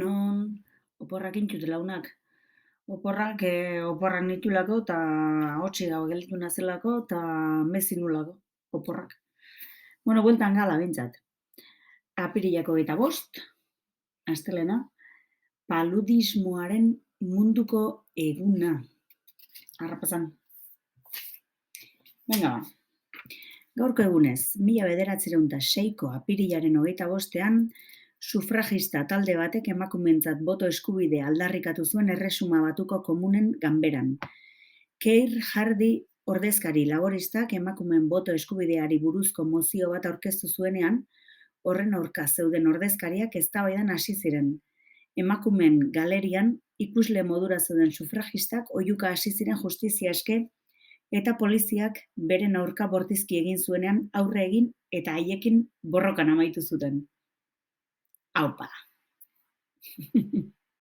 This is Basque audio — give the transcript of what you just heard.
Egunon, oporrak intxut launak. Oporrak nitulako eta hotxi gau gelditu nazelako eta mezi nulako, oporrak. Bueno, bueltan gala bintzat. Apirilako 25, astelena, paludismoaren munduko eguna. Arrapasan. Venga, ba. Gaurko egunez, 1906ko apirilaren 25ean, sufragista talde batek emakumeentzat boto eskubidea aldarrikatu zuen Erresuma Batuko Komunen ganberan. Keir Hardie ordezkari laboristak emakumeen boto eskubideari buruzko mozio bat aurkeztu zuenean, horren aurka zeuden ordezkariak eztabaidan hasi ziren. Emakumeen galerian ikusle modura zeuden sufragistak oihuka hasi ziren justizia eske eta poliziak beren aurka bortizki egin zuenean aurre egin eta haiekin borrokan amaitu zuten. Aupa.